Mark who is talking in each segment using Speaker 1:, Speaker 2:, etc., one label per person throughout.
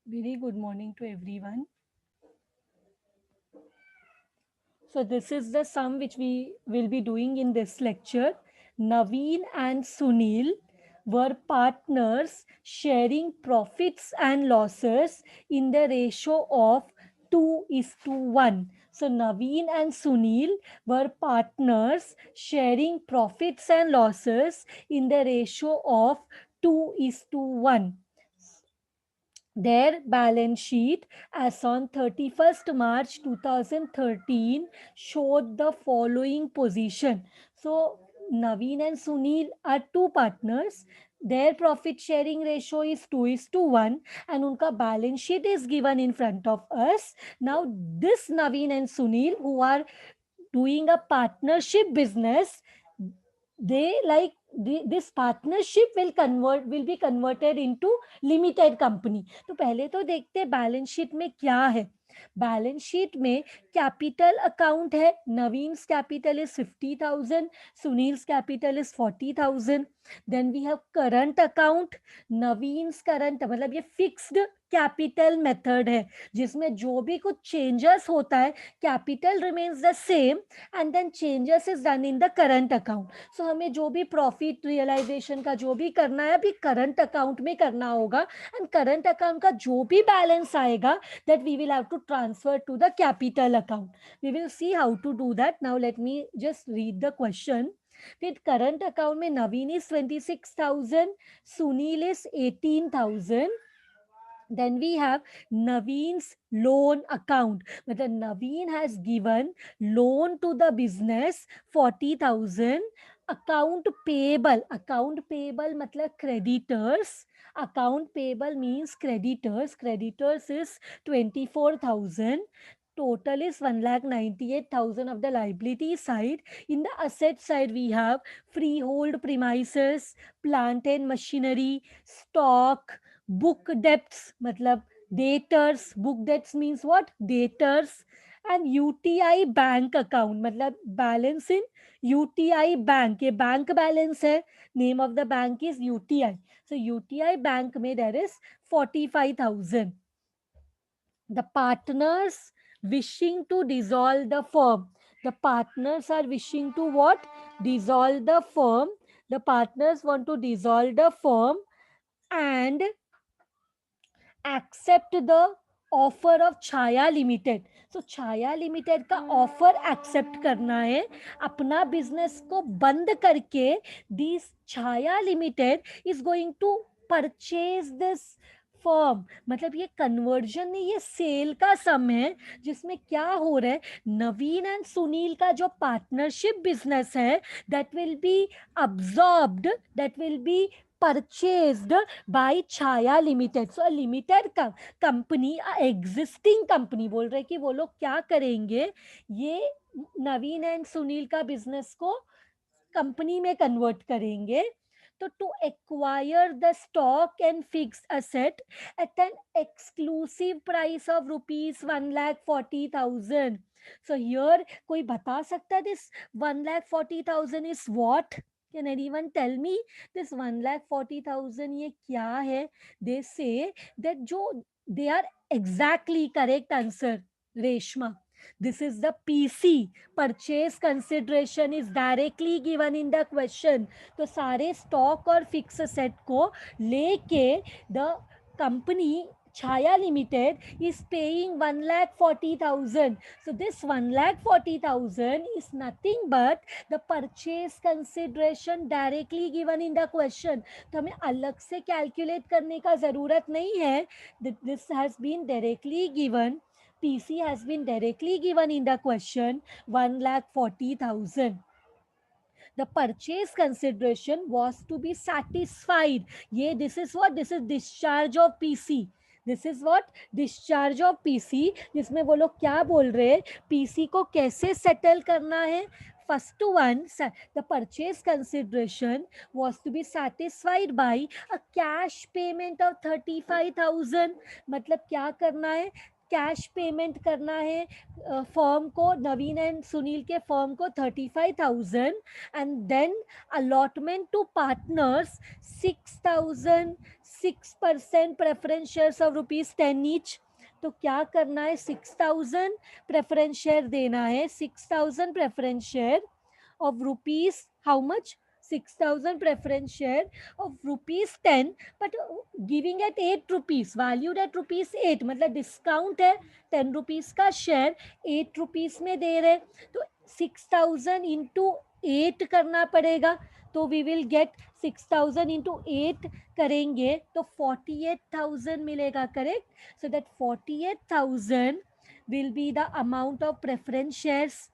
Speaker 1: Very good morning to everyone. So this is the sum which we will be doing in this lecture. Naveen and Sunil were partners sharing profits and losses in the ratio of 2 is to 1. So Naveen and Sunil were partners sharing profits and losses in the ratio of 2 is to 1. Their balance sheet as on 31st March 2013 showed the following position. So, Naveen and Sunil are two partners. Their profit sharing ratio is 2 is to 1 and unka balance sheet is given in front of us. Now, this Naveen and Sunil who are doing a partnership business, they like this partnership will be converted into limited company. तो पहले तो देखते हैं balance sheet में क्या है. Balance sheet में capital account है. Naveen's capital is 50,000, Sunil's capital is 40,000. Then we have current account. Naveen's current मतलब ये फिक्स्ड कैपिटल मेथड है जिसमें जो भी कुछ चेंजेस होता है capital remains the same and then changes is done in the current account. So हमें जो भी प्रॉफिट रियलाइजेशन का जो भी करना है अभी करंट अकाउंट में करना होगा एंड करंट अकाउंट का जो भी बैलेंस आएगा that we will have to transfer to the capital account. We will see how to do that. Now let me just read the question. फिर करंट अकाउंट में Naveen is 26,000, Sunil is 18,000. Then we have Naveen's loan account. But Naveen has given loan to the business 40,000. Account payable. Account payable matlab creditors. Account payable means creditors. Creditors is 24,000. Total is 1,98,000 of the liability side. In the asset side, we have freehold premises, plant and machinery, stock, book debts मतलब debtors. Book debts means what? Debtors. And UTI bank account मतलब balance in UTI bank. ये bank balance है. Name of the bank is UTI. So UTI bank में there is 45,000. The partners wishing to dissolve the firm. The partners are wishing to what? Dissolve the firm. The partners want to dissolve the firm and accept the offer of Chhaya limited. So Chhaya limited का offer accept करना है अपना business को बंद करके. This Chhaya limited is going to purchase this form. मतलब ये conversion नहीं, ये सेल का सम है जिसमें क्या हो रहा है. नवीन एंड सुनील का जो पार्टनरशिप बिजनेस है that will be absorbed, that will be purchased by Chaya Limited. So a limited company, existing company बोल रहे कि वो लोग क्या करेंगे, ये नवीन एंड सुनील का बिजनेस को कंपनी में कन्वर्ट करेंगे. तो to acquire the stock and fix asset at an exclusive price of ₹1,40,000. So here कोई बता सकता है this 1,40,000 is what? Can anyone tell me this 1,40,000 ये क्या है? They say that जो they are exactly correct answer, Reshma. This is the PC. Purchase consideration is directly given in the question. तो सारे स्टॉक और फिक्स सेट को लेके the company Chaya Limited is paying 1,40,000. So this 1,40,000 is nothing but the purchase consideration directly given in the question. तो हमें अलग से calculate करने का जरूरत नहीं है. This has been directly given. PC has been directly given in the question 1,40,000. The purchase consideration was to be satisfied. ये this is what? This is discharge of PC. This is what? Discharge of PC. जिसमें वो लोग क्या बोल रहे हैं, PC को कैसे सेटल करना है. First one, the purchase consideration was to be satisfied by a cash payment of 35,000. मतलब क्या करना है, कैश पेमेंट करना है फर्म को, नवीन एंड सुनील के फर्म को 35,000 and then allotment to partners 6,000, 6% preference shares of ₹10 each. तो क्या करना है, 6,000 प्रेफरेंस शेयर देना है, 6,000 preference share of rupees how much, 6,000 preference share of ₹10, but giving at ₹8, valued at ₹8, मतलब डिस्काउंट है, ₹10 का शेयर ₹8 में दे रहे, तो 6,000 इंटू 8 करना पड़ेगा, तो वी विल गेट 6,000 इंटू 8 करेंगे तो 48,000 मिलेगा, correct. So that 48,000 will be the amount of preference shares।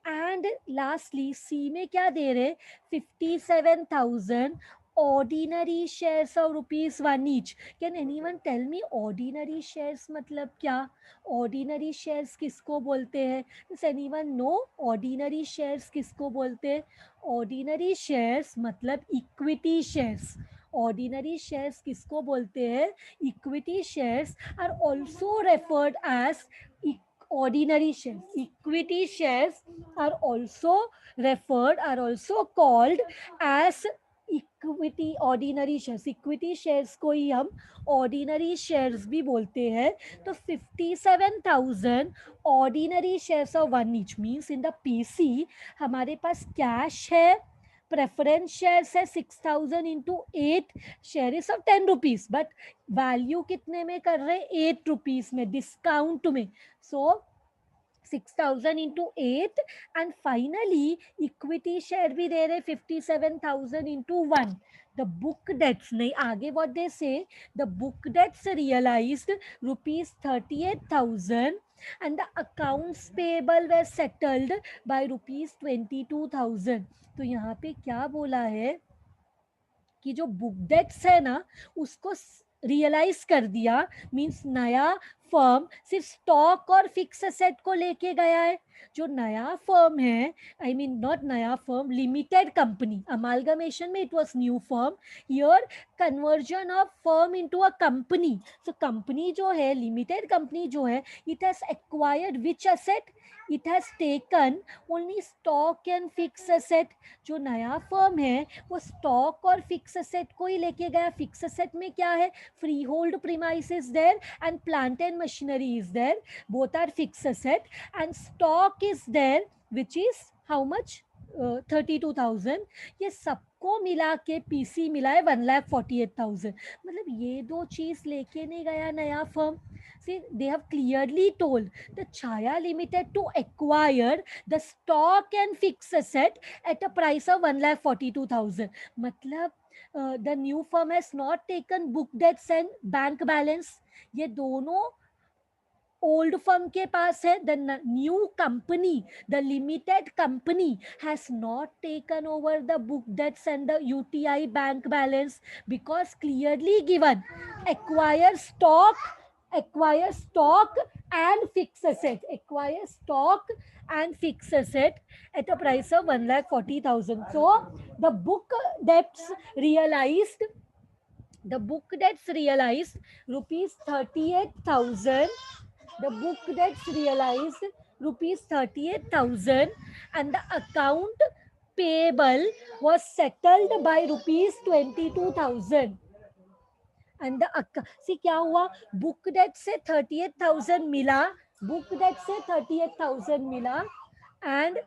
Speaker 1: And lastly C में क्या दे रहे, 57,000 ordinary shares of ₹1 each. Can anyone tell me ordinary shares मतलब क्या, ऑर्डिनरी शेयर्स किसको बोलते हैं, does anyone know ordinary shares किसको बोलते हैं। ऑर्डिनरी शेयर्स मतलब इक्विटी शेयर्स। ऑर्डिनरी शेयर्स किसको बोलते हैं, equity shares are also referred as ordinary shares. Equity shares are also called as equity ordinary shares. Equity shares को ही हम ऑर्डिनरी शेयर्स भी बोलते हैं। तो 57,000 ordinary shares of ₹1 each means in the PC हमारे पास कैश है, प्रेफरेंस शेयर्स है 6,000 into 8, share is of ₹10, but value कितने में कर रहे, ₹8 में, डिस्काउंट में। सो 6,000 into 8 and finally equity share भी दे रहे 57,000 into 1। the book debts नहीं, आगे what they say, the book debts realized ₹38,000 and the accounts payable were settled by ₹22,000। तो यहाँ पे क्या बोला है कि जो बुक डेट्स है ना उसको रियलाइज कर दिया, मींस नया फर्म सिर्फ स्टॉक और फिक्स एसेट को लेके गया है। जो नया फर्म है, आई मीन नॉट नया फर्म, लिमिटेड कंपनी, अमालगमेशन में it was new firm, here conversion of firm into a company. So company जो है, लिमिटेड कंपनी जो है, it has acquired which asset, it has taken only stock and fix asset. जो नया firm है वो stock और फिक्स एसेट को ही लेके गया। फिक्स एसेट में क्या है, freehold premise is there and plant and machinery is there, both are fix asset, and stock is there which is how much, 32,000। ये सबको मिला के पीसी मिला है 1,48,000। मतलब ये दो चीज लेके नहीं गया नया firm. See, they have clearly told the Chaya Limited to acquire the stock and fixed asset at a price of 1,42,000। मतलब the new firm has not taken book debts and bank balance, ये दोनों old firm के पास है। The new company, the limited company has not taken over the book debts and the UTI bank balance because clearly given acquire stock and fixed asset, acquire stock and fixed asset at a price of 1,40,000। so the book debts realized ₹38,000, the book debts realized ₹38,000 and the account payable was settled by ₹22,000। And सी क्या हुआ, book date से 38,000 मिला, book date से 38,000 मिला and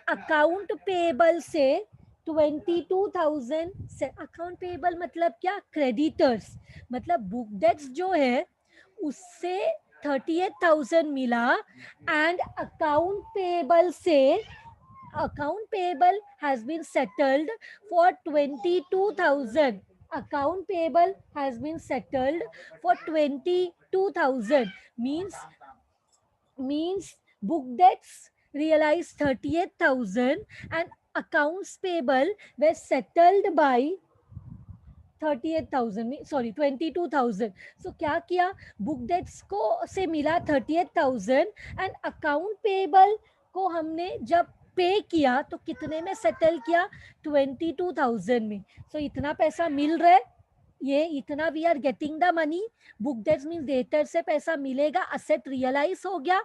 Speaker 1: account payable से 22,000 से। Account payable मतलब क्या, क्रेडिटर्स, मतलब बुक डेट्स जो है उससे 38,000 मिला एंड अकाउंट पेबल से, account payable has been settled for 22,000। account payable has been settled for 22,000 means book debts realized 38,000 and accounts payable were settled by 38,000, sorry 22,000। सो क्या किया, बुक डेट्स को से मिला 38,000 एंड अकाउंट पेबल को हमने जब पे किया तो कितने में सेटल किया, 22,000 में। सो इतना पैसा मिल रहा है, ये इतना we are getting the money. Book debts mean debtor से पैसा मिलेगा, असेट रियलाइज हो गया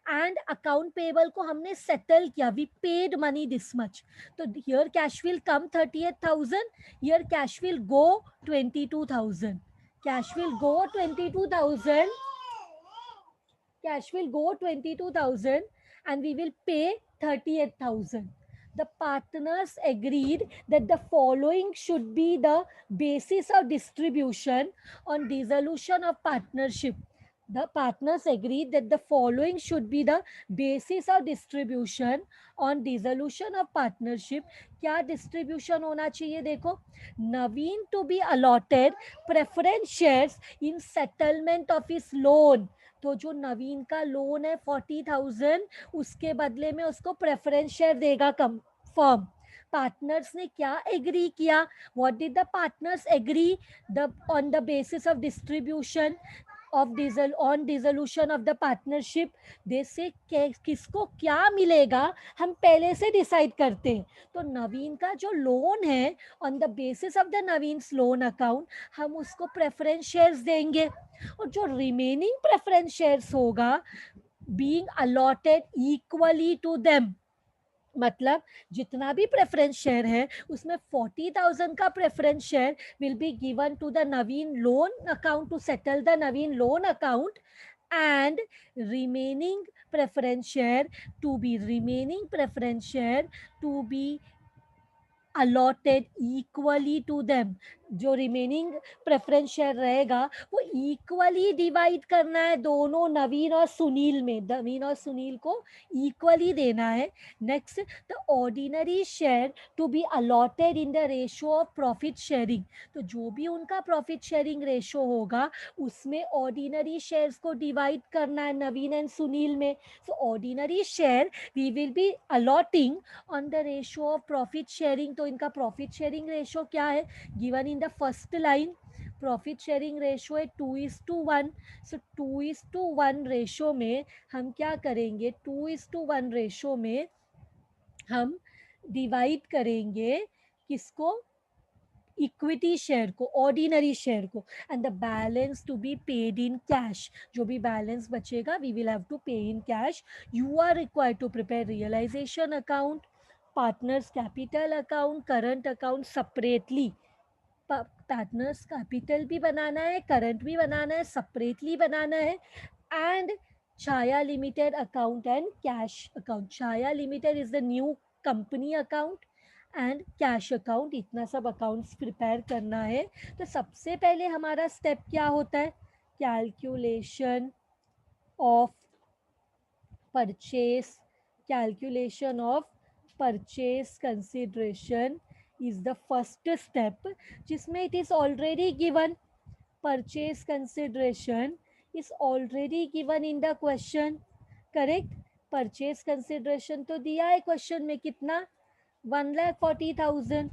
Speaker 1: एंड अकाउंट पेबल को हमने सेटल किया, we paid money this much. तो here cash will come 38,000, here cash will go 22,000। cash will go 22,000. Cash will go 22,000 and we will pay 38,000. The partners agreed that the following should be the basis of distribution on dissolution of partnership. The partners agreed that the following should be the basis of distribution on dissolution of partnership. क्या distribution होना चाहिए? देखो, नवीन to be allotted preference shares in settlement of his loan. तो जो नवीन का loan है 40,000, उसके बदले में उसको प्रेफरेंस शेयर देगा कम फर्म. पार्टनर्स ने क्या एग्री किया? What did the partners agree? The on the basis of distribution of on dissolution of the partnership, they say किसको क्या मिलेगा हम पहले से डिसाइड करते हैं. तो नवीन का जो लोन है, on the basis of the Naveen loan account, हम उसको प्रेफरेंस शेयर्स देंगे. और जो रिमेनिंग प्रेफरेंस शेयर्स होगा, being allotted equally to them, मतलब जितना भी प्रेफरेंस शेयर है उसमें 40,000 का preference share will be given to the Naveen loan account to settle the Naveen loan account, and remaining preference share to be allotted equally to them. जो remaining preference share रहेगा वो equally divide करना है दोनों नवीन और सुनील में. नवीन और सुनील को इक्वली देना है. Next, the ordinary share to be allotted in the ratio of profit sharing. तो जो भी उनका प्रॉफिट शेयरिंग रेशो होगा उसमें ऑर्डिनरी शेयर्स को डिवाइड करना है नवीन एंड सुनील में. So ordinary share we will be allotting on the ratio of profit sharing. तो इनका प्रॉफिट शेयरिंग रेशो क्या है? Given in the first line. Profit sharing ratio है 2:1. सो 2:1 रेशो में हम क्या करेंगे? 2:1 रेशो में हम डिवाइड करेंगे किसको? इक्विटी शेयर को, ऑर्डिनरी शेयर को. And the balance to be paid in cash. जो भी बैलेंस बचेगा we will have to pay in cash. You are required to prepare realisation account, partners capital account, current account separately. Partners capital भी बनाना है, current भी बनाना है, separately बनाना है. And Chhaya limited account and cash account. Chhaya limited is the new company account and cash account. इतना सब accounts prepare करना है. तो सबसे पहले हमारा स्टेप क्या होता है? Calculation of purchase. Calculation of purchase consideration is the first step, जिसमें it is already given. Purchase consideration is already given in the question. Correct? Purchase consideration तो दिया है क्वेश्चन में. कितना? 1,40,000.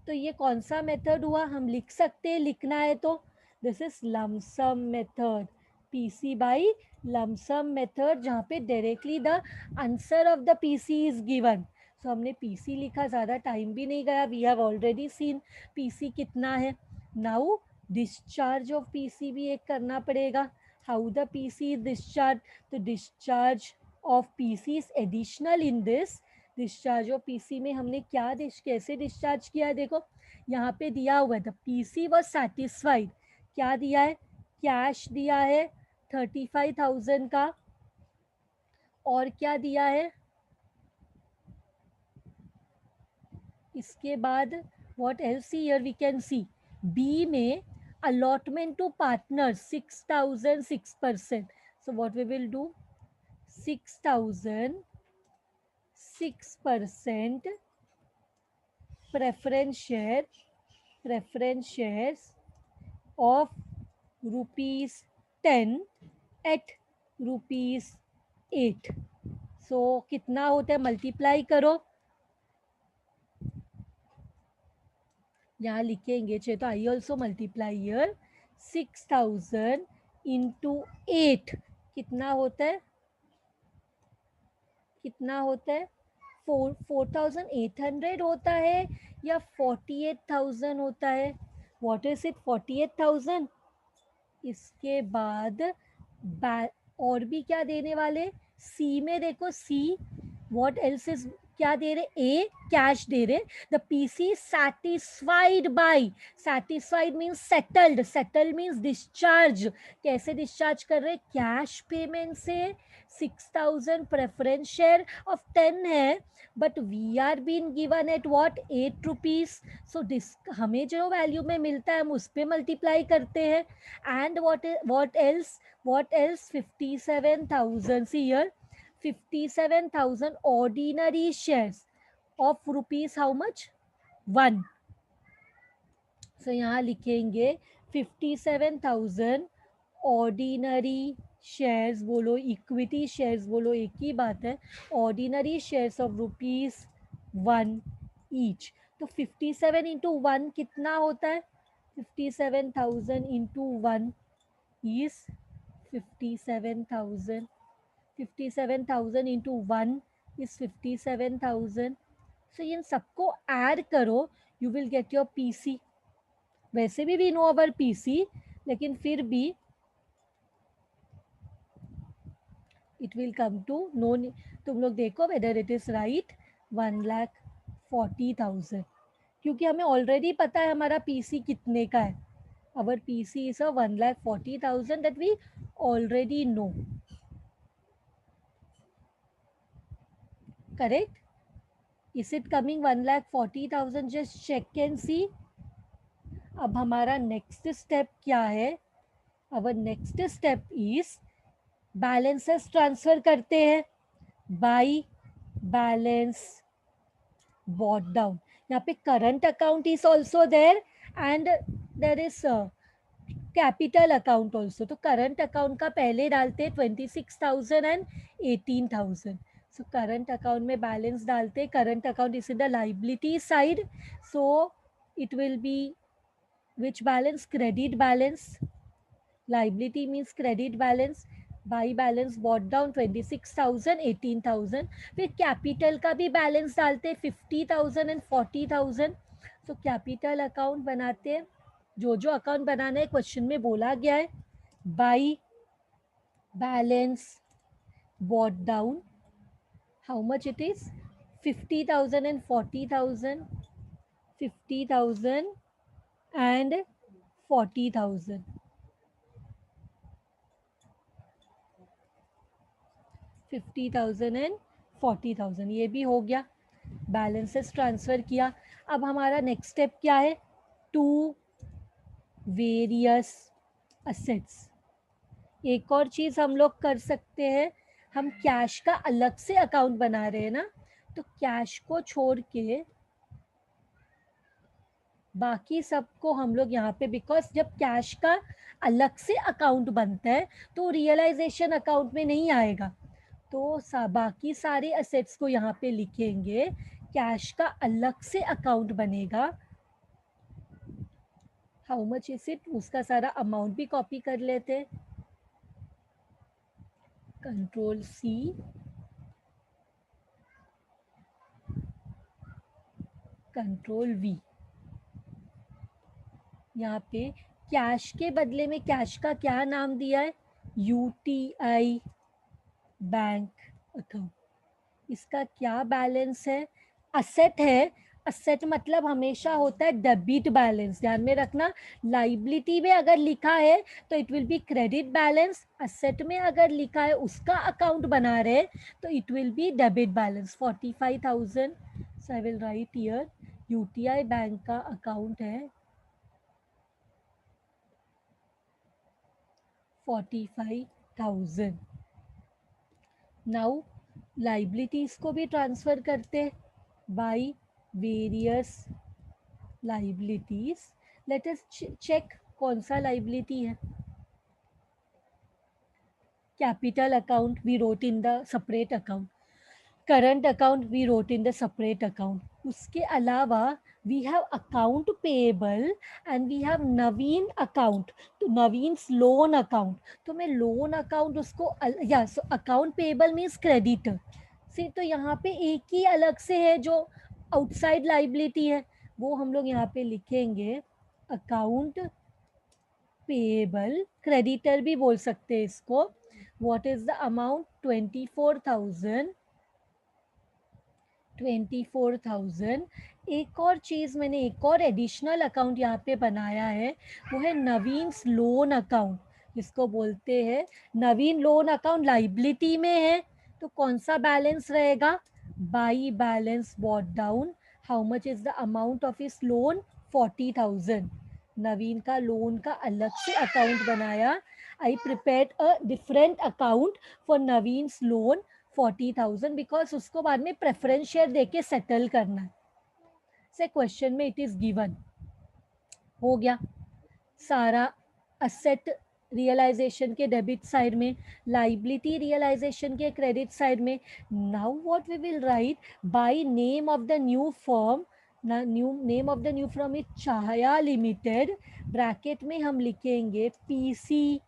Speaker 1: तो ये कौन सा मेथड हुआ? हम लिख सकते हैं, लिखना है तो this is lump sum method. PC by lump sum method, जहाँ पे directly the answer of the PC is given. So हमने पीसी लिखा, ज़्यादा टाइम भी नहीं गया. We have already seen PC कितना है. नाउ डिस्चार्ज ऑफ पीसी भी एक करना पड़ेगा. How the PC is discharge? तो discharge of PC is additional in this. Discharge of PC में हमने क्या कैसे डिस्चार्ज किया है? देखो यहाँ पे दिया हुआ है द पीसी वॉज सेटिस्फाइड. क्या दिया है? कैश दिया है 35,000 का. और क्या दिया है? इसके बाद what else here we can see. B में allotment to partners 6,000 6%. So what we will do? 6,000 6% preference shares of ₹10 at ₹8. सो कितना होता है? मल्टीप्लाई करो. यहाँ लिखेंगे चाहिए तो I also multiply here. 6,000 into 8 कितना होता है? कितना होता है? 4,800 होता है या 48,000 होता है? What is it? 48,000. इसके बाद और भी क्या देने वाले? सी में देखो, सी व्हाट एल्स इज क्या दे रहे, ए कैश दे रहे, the PC satisfied by, satisfied means settled, settled means discharge, कैसे डिस्चार्ज कर रहे, कैश पेमेंट से 6,000 प्रेफरेंस शेयर ऑफ 10 है, but we are been given at what 8 rupees, so हमें जो वैल्यू में मिलता है हम उस पर मल्टीप्लाई करते हैं, and what else 57,000, see here 57,000 ordinary shares of rupees how much 1, so यहाँ लिखेंगे 57,000 ऑर्डिनरी शेयर्स बोलो, इक्विटी शेयर्स बोलो, एक ही बात है, ऑर्डिनरी शेयर्स ऑफ ₹1 ईच, तो 57 इंटू 1 कितना होता है, 57,000 into 1 is 57,000, 57,000 into 1 is 57,000. So इन सबको ऐड करो, you will get your PC. वैसे भी we know our PC, लेकिन फिर भी it will come to no, तुम लोग देखो whether it is right, 1,40,000, क्योंकि हमें ऑलरेडी पता है हमारा PC कितने का है, our PC is a 1,40,000 that we already know, correct? Is it coming 1,40,000? Just check and see. अब हमारा नेक्स्ट स्टेप क्या है, our next step is balances transfer करते हैं, बाई बैलेंस बॉट डाउन, यहाँ पे current account is also there and there is capital account also, तो current account का पहले डालते 26,000 एंड 18,000, सो करंट अकाउंट में बैलेंस डालते, current account is in the liability side, so it will be which balance, credit balance, liability means credit balance, buy balance bought down 26,000 18,000, फिर capital का भी balance डालते 50,000 and 40,000, तो capital account बनाते हैं, जो जो अकाउंट बनाना है क्वेश्चन में बोला गया है, by balance bought down, how much it is, 50,000 and 40,000, 50,000 and 40,000, 50,000 and 40,000, ये भी हो गया, बैलेंसेस ट्रांसफर किया। अब हमारा नेक्स्ट स्टेप क्या है, टू वेरियस असेट्स, एक और चीज हम लोग कर सकते हैं, हम कैश का अलग से अकाउंट बना रहे हैं ना, तो कैश को छोड़ के बाकी सबको हम लोग यहाँ पे, बिकॉज जब कैश का अलग से अकाउंट बनता है तो रियलाइजेशन अकाउंट में नहीं आएगा, तो बाकी सारे असेट्स को यहाँ पे लिखेंगे, कैश का अलग से अकाउंट बनेगा, हाउ मच इज इट, उसका सारा अमाउंट भी कॉपी कर लेते, कंट्रोल सी, कंट्रोल वी, यहाँ पे कैश के बदले में कैश का क्या नाम दिया है, यूटीआई बैंक अकाउंट, इसका क्या बैलेंस है, असेट है, असेट मतलब हमेशा होता है डेबिट बैलेंस, ध्यान में रखना, लाइबिलिटी में अगर लिखा है तो it will be credit balance, asset में अगर लिखा है उसका अकाउंट बना रहे तो it will be debit balance, 45,000, so I will write here UTI bank का अकाउंट है 45,000, नाउ लाइबिलिटीज को भी ट्रांसफर करते by various liabilities, let us check कौन सा लाइबिलिटी है, capital account we wrote in the separate account, current account we wrote in the separate account, उसके अलावा we have account payable and we have Naveen account, तो Naveen's loan account, तो मैं loan account उसको या so account payable means creditor से, तो यहाँ पे एक ही अलग से है जो आउटसाइड लाइबिलिटी है, वो हम लोग यहाँ पे लिखेंगे अकाउंट पेएबल, क्रेडिटर भी बोल सकते हैं इसको, व्हाट इज द अमाउंट 24,000 24,000। एक और चीज़ मैंने एक और एडिशनल अकाउंट यहाँ पे बनाया है, वो है नवीन्स लोन अकाउंट, जिसको बोलते हैं नवीन लोन अकाउंट लाइबिलिटी में है। तो कौन सा बैलेंस रहेगा? By balance bot down. How much is the amount of इस लोन? 40,000। नवीन का लोन का अलग से अकाउंट बनाया। I prepared a different account for Naveen's loan 40,000 because उसको बाद में प्रेफरेंस शेयर देके सेटल करना है। से क्वेश्चन में इट इज गिवन। हो गया सारा असेट रियलाइजेशन के डेबिट साइड में, लाइबिलिटी रियलाइजेशन के क्रेडिट साइड में। Now what we will write? By name of the new firm, new name of the new firm is Chhaya limited. Bracket में हम लिखेंगे PC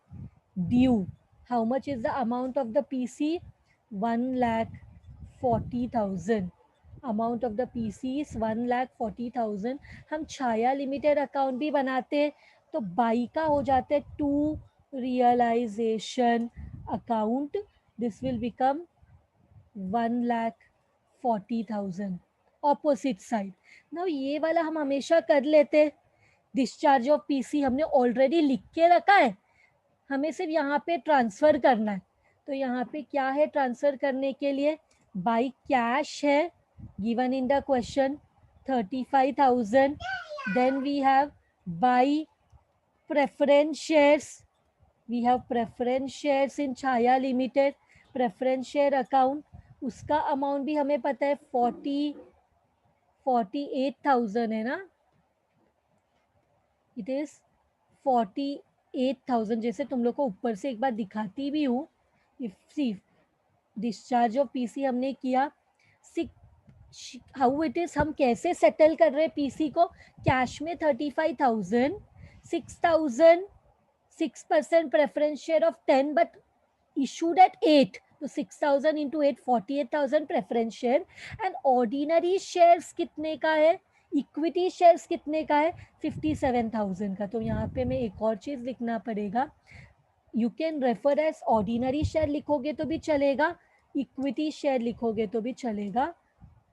Speaker 1: due. How much is the amount of the PC? 1,40,000। Amount of the PC is 1,40,000। हम छाया limited account भी बनाते हैं, तो by का हो जाता है to realisation account. This will become 1,40,000 opposite side. Now ये वाला हम हमेशा कर लेते हैं। डिस्चार्ज ऑफ पीसी हमने ऑलरेडी लिख के रखा है, हमें सिर्फ यहाँ पे ट्रांसफर करना है। तो यहाँ पे क्या है ट्रांसफर करने के लिए? बाई कैश है given in the question 35,000। Then we have by preference shares, we have preference shares in Chhaya limited, preference share account. उसका अमाउंट भी हमें पता है 48,000 है ना, इट इज 48,000। जैसे तुम लोग को ऊपर से एक बार दिखाती भी हूँ। If see discharge of PC हमने किया, हाउ इट इज, हम कैसे सेटल कर रहे हैं पीसी को? कैश में 35,000, 6,000, 6% preference share of 10 but issued at 8, तो 6,000 into 8 48,000 preference share. And ordinary shares कितने का है? इक्विटी शेयर्स कितने का है? 57,000 का। तो यहाँ पे मैं एक और चीज लिखना पड़ेगा। You can refer as ordinary share लिखोगे तो भी चलेगा, इक्विटी शेयर लिखोगे तो भी चलेगा,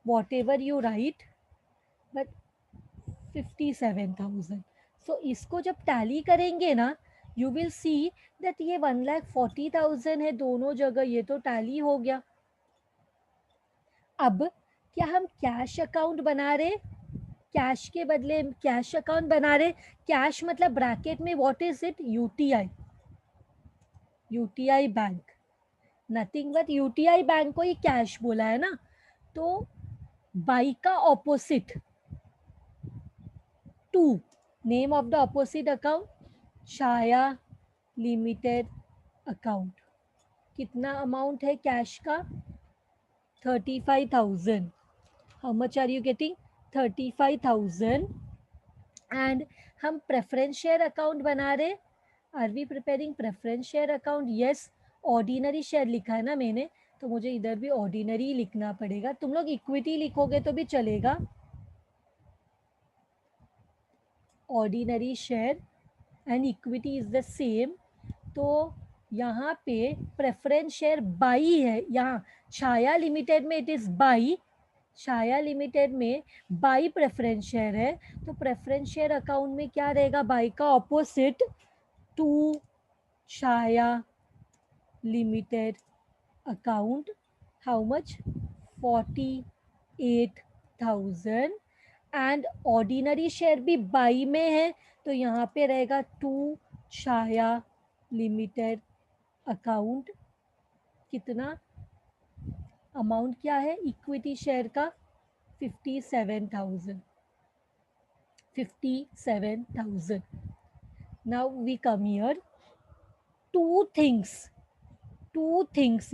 Speaker 1: what ever you right, but 57,000। सो इसको जब टैली करेंगे ना, यू विल सी दैट ये 1,40,000 है दोनों जगह, ये तो टैली हो गया। अब क्या हम कैश अकाउंट बना रहे? कैश के बदले कैश अकाउंट बना रहे। कैश मतलब ब्रैकेट में what is it? UTI, UTI bank, nothing but UTI bank को ही कैश बोला है ना। तो बाई का opposite to, name of the opposite account Chhaya limited account. कितना अमाउंट है कैश का? 35,000। How much are you getting? 35,000। And हम प्रेफरेंस शेयर अकाउंट बना रहे। Are we preparing preference share account? Yes. Ordinary share लिखा है ना मैंने, तो मुझे इधर भी ऑर्डिनरी लिखना पड़ेगा। तुम लोग इक्विटी लिखोगे तो भी चलेगा, ordinary share and equity is the same. तो यहाँ पे प्रेफरेंस शेयर बाई है, यहाँ छाया लिमिटेड में it is by, Chhaya limited में बाई प्रेफरेंस शेयर है। तो प्रेफरेंस शेयर अकाउंट में क्या रहेगा? बाई का opposite to Chhaya limited account. How much? 48,000। And ordinary share भी बाई में है, तो यहाँ पे रहेगा टू छाया लिमिटेड अकाउंट। कितना अमाउंट क्या है इक्विटी शेयर का? 57,000, 57,000। Now we come here, two things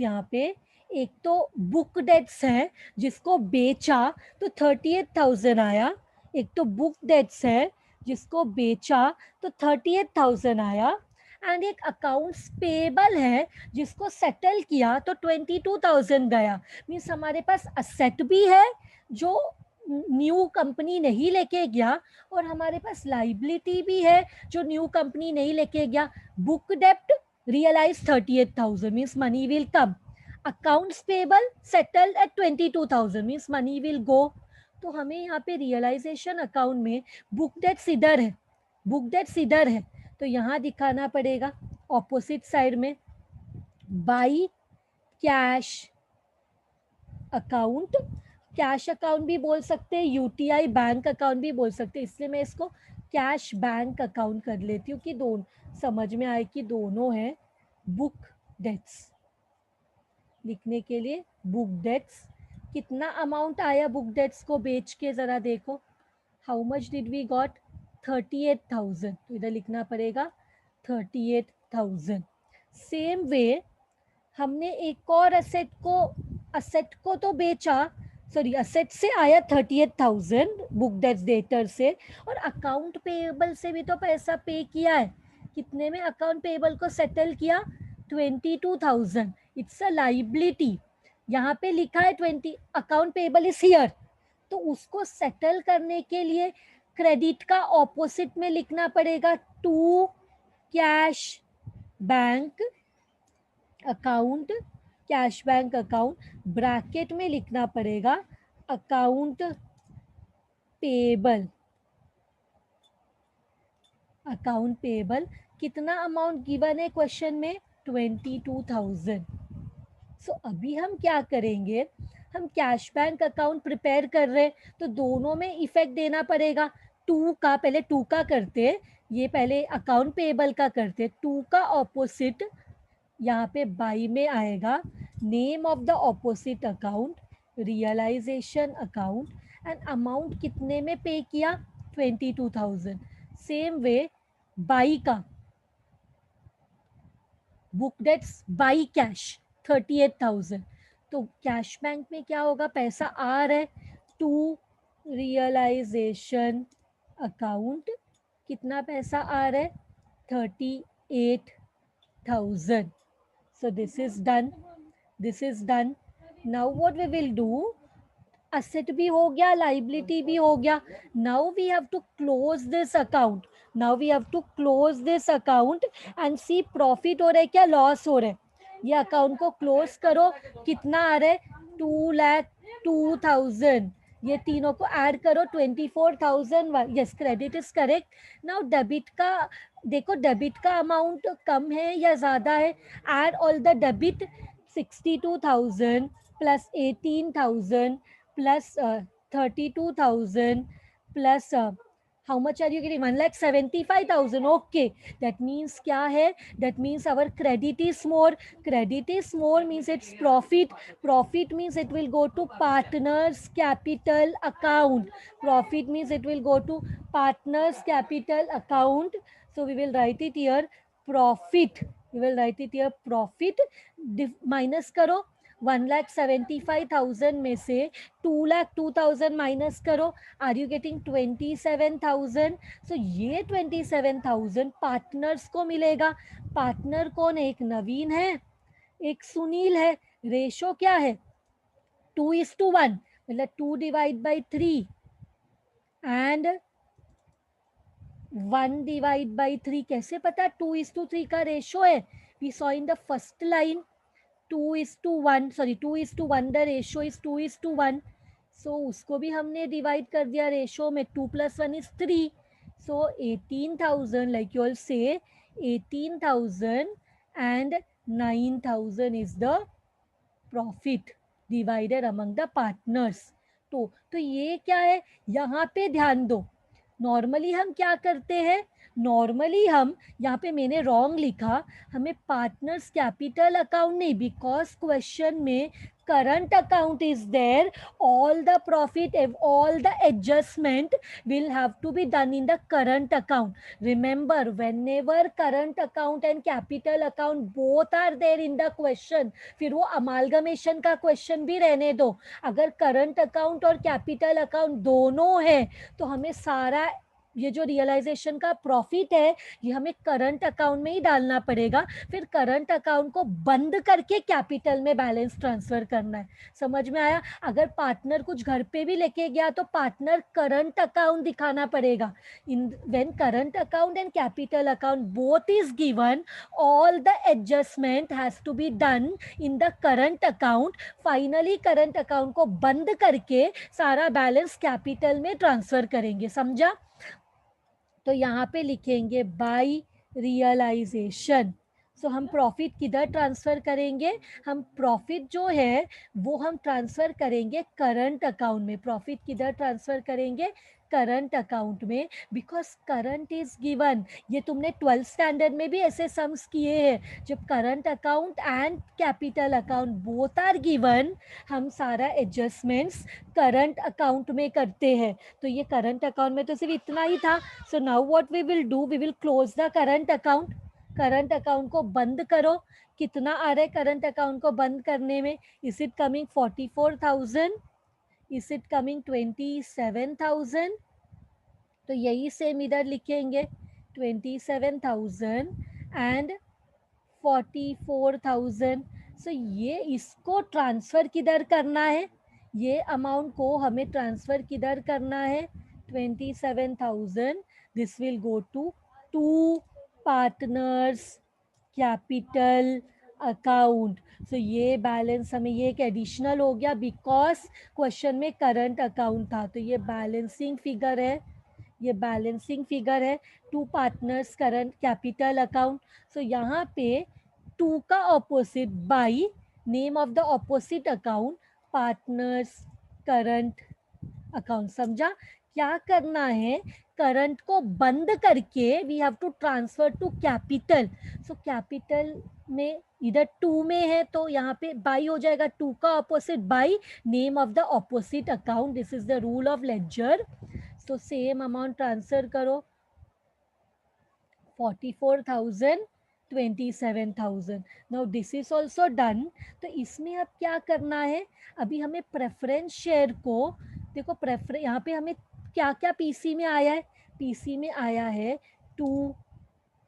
Speaker 1: यहाँ पे। एक तो बुक डेट्स है, जिसको बेचा तो 38,000 आया। एक तो बुक डेट्स है जिसको बेचा तो 38,000 आया। एंड एक अकाउंट्स पेबल है जिसको सेटल किया तो 22,000 गया। मीन्स हमारे पास असेट भी है जो न्यू कंपनी नहीं लेके गया, और हमारे पास लाइबिलिटी भी है जो न्यू कंपनी नहीं लेके गया। बुक डेप्ट realise 38,000 means money will come. Accounts payable settled at 22,000 means money will go. तो हमें यहाँ पे रियलाइजेशन अकाउंट में बुक डेट्स इधर है, बुक डेट्स इधर है, तो यहाँ दिखाना पड़ेगा ऑपोजिट साइड में by cash account. Cash account भी बोल सकते हैं, यूटीआई बैंक अकाउंट भी बोल सकते हैं, इसलिए मैं इसको कैश बैंक अकाउंट कर लेती हूँ कि दोनों समझ में आए कि दोनों है बुक डेट्स. लिखने के लिए बुक डेट्स, कितना अमाउंट आया बुक डेट्स को बेच के जरा देखो, how much did we got 38,000, तो इधर लिखना पड़ेगा 38,000. सेम वे हमने एक और असेट को तो बेचा, सॉरी असेट से आया 38,000 बुक डेट्स डेटर से, और अकाउंट पेएबल से भी तो पैसा पे किया है. कितने में अकाउंट पेएबल को सेटल किया? 22,000. It's a liability. यहाँ पे लिखा है 20, अकाउंट पेएबल इज हियर, तो उसको सेटल करने के लिए क्रेडिट का ऑपोजिट में लिखना पड़ेगा to cash bank account, cash bank account, bracket में लिखना पड़ेगा अकाउंट पेएबल. अकाउंट पेएबल कितना अमाउंट गिवन है क्वेश्चन में? 22,000. सो अभी हम क्या करेंगे, हम कैश बैंक अकाउंट प्रिपेयर कर रहे हैं, तो दोनों में इफेक्ट देना पड़ेगा. टू का पहले टू का करते, ये पहले अकाउंट पेएबल का करते. टू का ऑपोजिट यहाँ पे बाई में आएगा name of the opposite account, realization account, and amount कितने में पे किया? 22,000. सेम वे बाई का बुक डेट्स बाई कैश 38,000. तो कैश बैंक में क्या होगा, पैसा आ रहा है टू रियलाइजेशन अकाउंट, कितना पैसा आ रहा है? 38,000. So this is done. This is done. Now what we will do? Asset भी हो गया, liability भी हो गया. Now we have to close this account. Now we have to close this account and see profit हो रहा है क्या, loss हो रहा है. ये account को close करो, कितना आ रहा है? 2,02,000. ये तीनों को ऐड करो 24,000. Yes, credit is correct. Now debit का देखो, डेबिट का अमाउंट कम है या ज़्यादा है? Add all the debit. 62,000 plus 18,000 plus 32,000 plus how much are you getting? 1,75,000. Okay, that means क्या है? That means our credit is more. Credit is more means it's profit. Profit means it will go to partners capital account. Profit means it will go to partners capital account. So we will write it here profit. We will write it here profit. Minus करो 1,75,000 में से 2,02,000 minus करो. Are you getting 27,000? सो ये 27,000 partners को मिलेगा. Partner कौन है? एक नवीन है, एक सुनील है. रेशो क्या है? 2:1, मतलब 2 divide by 3 and 1 divide by 3. कैसे पता 2:3 का रेशो है? We saw in the first line 2:1, sorry 2:1, the ratio is 2:1. So उसको भी हमने डिवाइड कर दिया रेशो में. 2 + 1 is 3. So 18,000, like you all से 18,000 and 9,000 is the profit divided among the partners. तो ये क्या है, यहाँ पे ध्यान दो. नॉर्मली हम क्या करते हैं, नॉर्मली हम यहाँ पे मैंने रॉन्ग लिखा, हमें पार्टनर्स कैपिटल अकाउंट नहीं, बिकॉज क्वेश्चन में current account is there, all the profit, all the adjustment will have to be done in the current account. Remember, whenever current account and capital account both are there in the question, फिर वो amalgamation का question भी रहने दो. अगर current account और capital account दोनों है तो हमें सारा ये जो रियलाइजेशन का प्रॉफिट है ये हमें करंट अकाउंट में ही डालना पड़ेगा, फिर करंट अकाउंट को बंद करके कैपिटल में बैलेंस ट्रांसफर करना है। समझ में आया? अगर पार्टनर कुछ घर पे भी लेके गया तो पार्टनर करंट अकाउंट दिखाना पड़ेगा। In when current account and capital account both is given, all the adjustment has to be done in the current account. Finally current account को बंद करके सारा बैलेंस कैपिटल में ट्रांसफर करेंगे। समझा? तो यहाँ पे लिखेंगे बाय रियलाइजेशन। सो हम प्रॉफिट किधर ट्रांसफर करेंगे? हम प्रॉफिट जो है वो हम ट्रांसफर करेंगे करंट अकाउंट में। प्रॉफिट किधर ट्रांसफर करेंगे? करंट अकाउंट में, बिकॉज करंट इज गिवन। ये तुमने 12th स्टैंडर्ड में भी ऐसे सम्स किए हैं। जब current account and capital account both are given, हम सारा एडजस्टमेंट्स करंट अकाउंट में करते हैं। तो ये करंट अकाउंट में तो सिर्फ इतना ही था। So now what we will do, we will close the current account. Current account को बंद करो। कितना आ रहा है करंट अकाउंट को बंद करने में? Is it coming 44,000? Is it coming 27,000? तो यही सेम इधर लिखेंगे 27,000 एंड 44,000। सो ये इसको ट्रांसफर किधर करना है? ये अमाउंट को हमें ट्रांसफर किधर करना है? 27,000 this will go to two partners capital account. So ये बैलेंस हमें, ये एक एडिशनल हो गया बिकॉज क्वेश्चन में करंट अकाउंट था। तो ये बैलेंसिंग फिगर है, ये बैलेंसिंग फिगर है two partners current capital account. So यहाँ पे टू का opposite by, name of the opposite account partners current account. समझा? क्या करना है? करंट को बंद करके we have to transfer to capital. So capital में इधर टू में है तो यहाँ पे बाई हो जाएगा, टू का opposite by, name of the opposite account. This is the rule of ledger. तो सेम अमाउंट ट्रांसफर करो, 44,000, 27,000। Now this is also done. तो इसमें अब क्या करना है? अभी हमें प्रेफरेंस शेयर को, देखो प्रेफर यहाँ पे हमें क्या क्या पीसी में आया है? पीसी में आया है टू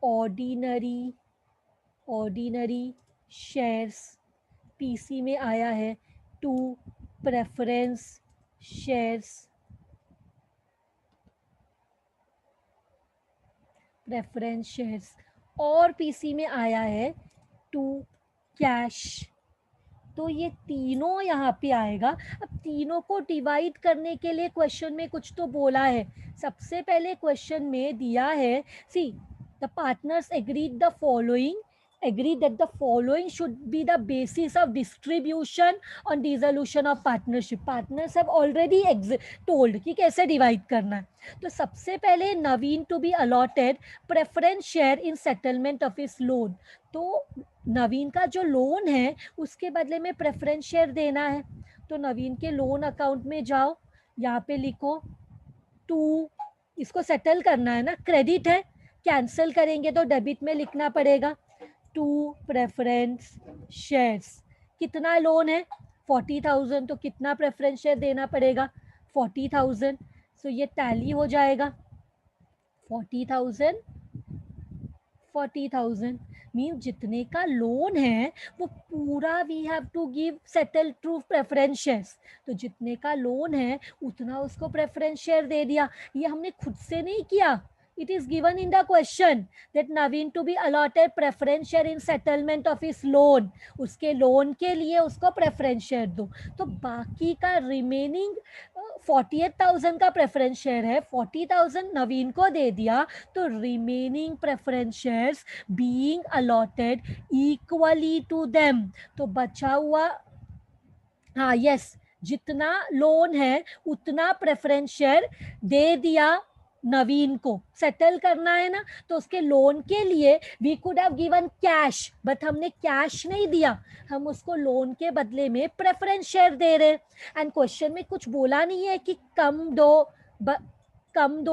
Speaker 1: ऑर्डिनरी शेयर्स। पीसी में आया है to preference shares, preference shares. और पीसी में आया है टू कैश। तो ये तीनों यहाँ पे आएगा। अब तीनों को डिवाइड करने के लिए क्वेश्चन में कुछ तो बोला है। सबसे पहले क्वेश्चन में दिया है, see the partners agreed the following, agree that the following should be the basis of distribution on dissolution of partnership. Partners have already told कि कैसे डिवाइड करना है। तो सबसे पहले Naveen to be allotted preference share in settlement of his loan. तो नवीन का जो लोन है उसके बदले में प्रेफरेंस शेयर देना है। तो नवीन के लोन अकाउंट में जाओ, यहाँ पे लिखो टू, इसको सेटल करना है ना, क्रेडिट है, कैंसिल करेंगे तो डेबिट में लिखना पड़ेगा टू प्रेफरेंस शेयर्स। कितना लोन है? 40,000। तो कितना प्रेफरेंस शेयर देना पड़ेगा? 40,000। सो ये टैली हो जाएगा 40,000, 40,000 मीन जितने का लोन है वो पूरा we have to give settle to preference shares. तो जितने का लोन है उतना उसको प्रेफरेंस शेयर दे दिया। ये हमने खुद से नहीं किया, it is given in the question that Naveen to be allotted preference share in settlement of his loan। उसके लोन के लिए उसको प्रेफरेंस शेयर दो। तो बाकी का रिमेनिंग 48,000 का प्रेफरेंस शेयर है, 40,000 नवीन को दे दिया। तो remaining preference shares being allotted equally to them. तो बचा हुआ, हाँ यस, जितना लोन है उतना प्रेफरेंस शेयर दे दिया नवीन को। सेटल करना है ना, तो उसके लोन के लिए we could have given cash, but हमने कैश नहीं दिया, हम उसको लोन के बदले में प्रेफरेंस शेयर दे रहे। एंड क्वेश्चन में कुछ बोला नहीं है कि कम दो,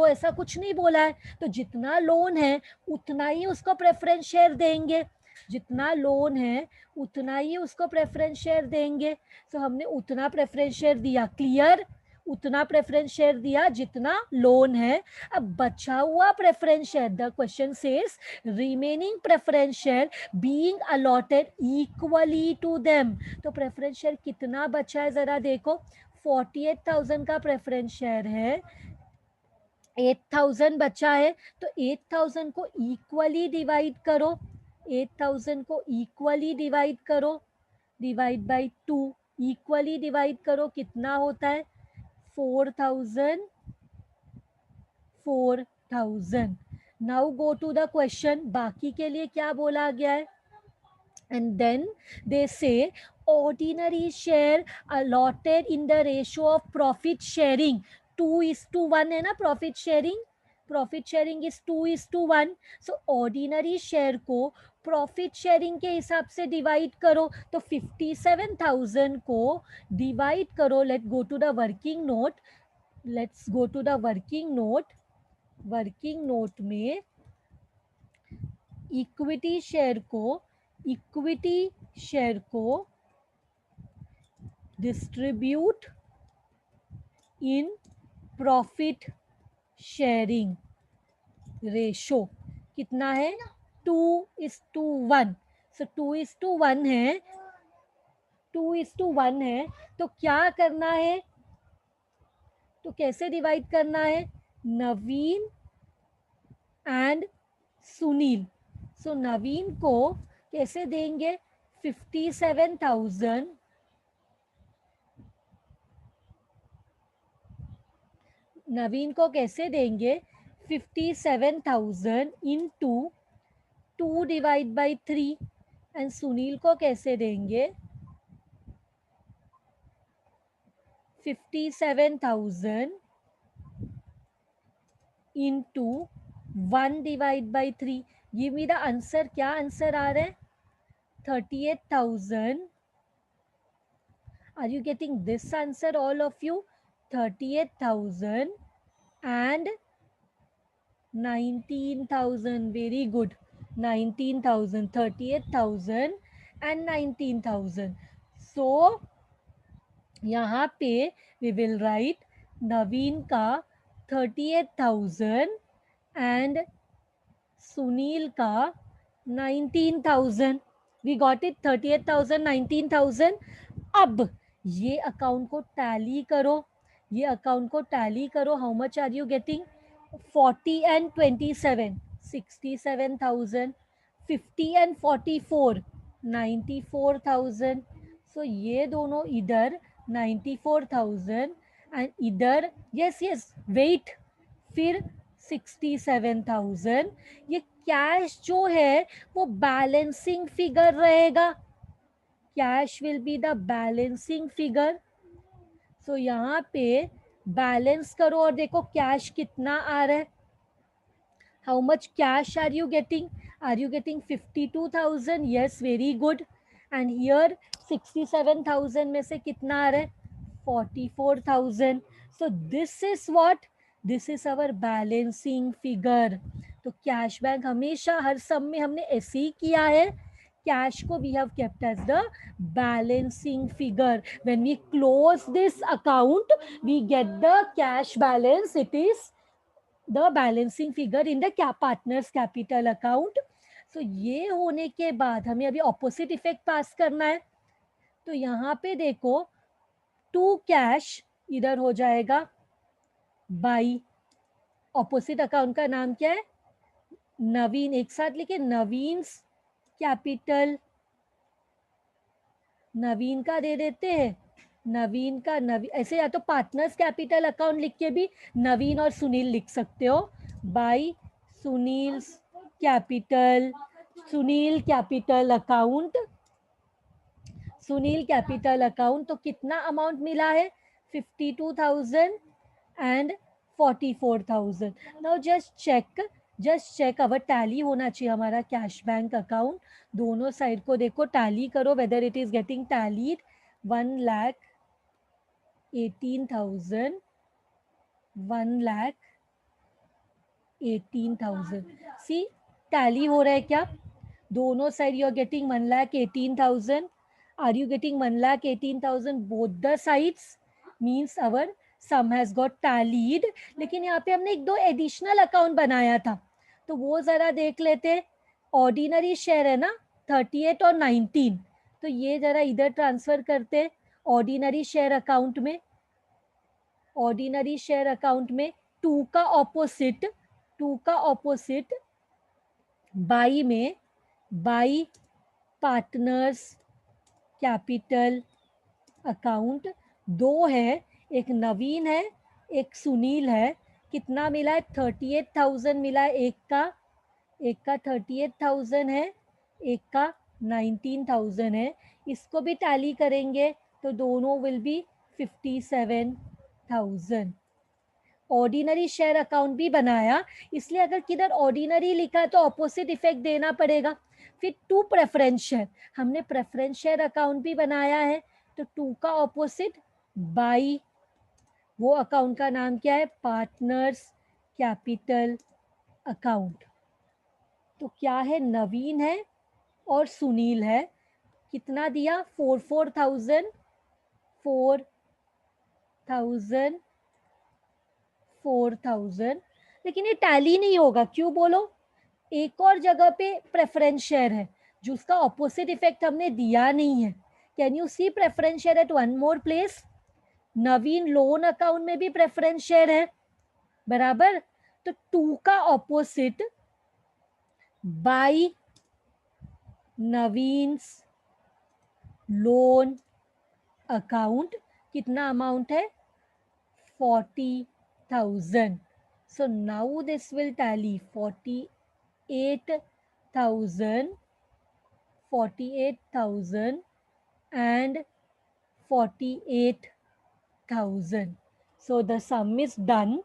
Speaker 1: ऐसा कुछ नहीं बोला है। तो जितना लोन है उतना ही उसको प्रेफरेंस शेयर देंगे, जितना लोन है उतना ही उसको प्रेफरेंस शेयर देंगे। तो हमने उतना प्रेफरेंस शेयर दिया। क्लियर? उतना प्रेफरेंस शेयर दिया जितना लोन है. अब बचा हुआ preference share, the question says remaining preference share being allotted equally to them. तो प्रेफरेंस शेयर कितना बचा है जरा देखो. 48,000 का प्रेफरेंस शेयर है, 8,000 बचा है, तो 8,000 को इक्वली डिवाइड करो. 8,000 को इक्वली डिवाइड करो, डिवाइड बाई 2. इक्वली डिवाइड करो, कितना होता है 4,000. 4,000. Now go to the question. बाकी के लिए क्या बोला गया है. And then they say ordinary share allotted in the ratio of profit sharing 2:1 है ना. Profit sharing is 2:1. So ordinary share को प्रॉफिट शेयरिंग के हिसाब से डिवाइड करो. तो 57,000 को डिवाइड करो. Let's go to the working note. Working note में इक्विटी शेयर को distribute in profit sharing ratio कितना है 2:1. सो 2:1 है. 2:1 है तो क्या करना है, तो कैसे डिवाइड करना है. नवीन एंड सुनील. सो नवीन को कैसे देंगे 57,000. नवीन को कैसे देंगे 57,000 into 2 divide by 3. And Sunil को कैसे देंगे 57,000 into 1 divide by 3. Give me the answer. क्या आंसर आ रहा है 38,000. Are you getting this answer all of you? 38,000 and 19,000. Very good. 19,000, 38,000 and 19,000. So यहाँ पे we will write नवीन का 38,000 and सुनील का 19,000. We got it. 38,000, 19,000. अब ये अकाउंट को टैली करो. How much are you getting 40 and 27, 67,000. 50 and 44, 94,000. So ये दोनों इधर 94,000 एंड इधर यस वेट फिर 67,000. ये कैश जो है वो बैलेंसिंग फिगर रहेगा. Cash will be the balancing figure. So यहाँ पे बैलेंस करो और देखो कैश कितना आ रहा है. How much cash are you getting 52,000. Yes very good. And here 67,000 में से कितना आ रहा है 44,000. So this is what, this is our balancing figure. तो कैश बैंक हमेशा हर सम में हमने ऐसे ही किया है. कैश को we have kept as the balancing figure. When we close this account, we get the cash balance. It is the balancing figure in the partners capital account. So ये होने के बाद हमें अभी opposite effect पास करना है. तो यहाँ पे देखो 2 कैश इधर हो जाएगा बाई ऑपोजिट अकाउंट का नाम क्या है नवीन. एक साथ लिखे नवीन कैपिटल. नवीन का दे देते हैं नवीन ऐसे या तो पार्टनर्स कैपिटल अकाउंट लिख के भी नवीन और सुनील लिख सकते हो. By Sunil capital account. तो कितना अमाउंट मिला है 52,000 and 44,000. Now just check our tally होना चाहिए हमारा कैश बैंक अकाउंट. दोनों साइड को देखो टैली करो whether it is getting tallied. 1,18,000, 1,18,000. See tally हो रहा है क्या दोनों side. You are getting 1,18,000. Are you getting 1,18,000 both the sides means our sum has got tallied, लेकिन यहाँ पे हमने एक दो एडिशनल अकाउंट बनाया था, तो वो जरा देख लेते। ऑर्डिनरी शेयर है ना 38 और 19, तो ये जरा इधर ट्रांसफर करते ऑर्डिनरी शेयर अकाउंट में। ऑर्डिनरी शेयर अकाउंट में टू का ऑपोजिट बाई में, बाई पार्टनर्स कैपिटल अकाउंट। दो है, एक नवीन है, एक सुनील है। कितना मिला है? 38,000 मिला है एक का 38,000 है, एक का 19,000 है। इसको भी टैली करेंगे तो दोनों will be 57,000। Ordinary share account भी बनाया, इसलिए अगर किधर ऑर्डिनरी लिखा तो ऑपोजिट इफेक्ट देना पड़ेगा। फिर टू प्रेफरेंस शेयर, हमने प्रेफरेंस शेयर अकाउंट भी बनाया है, तो टू का ऑपोजिट बाई, वो अकाउंट का नाम क्या है? Partners capital account. तो क्या है? नवीन है और सुनील है। कितना दिया? 4,000 4,000। लेकिन ये टैली नहीं होगा, क्यों बोलो? एक और जगह पे प्रेफरेंस शेयर है जिसका ऑपोजिट इफेक्ट हमने दिया नहीं है। Can you see preference share at one more place? Naveen loan account में भी प्रेफरेंस शेयर है, बराबर। तो टू का opposite by Naveen's loan account. कितना अमाउंट है? 40,000. So now this will tally 48,000 and 48,000. So the sum is done.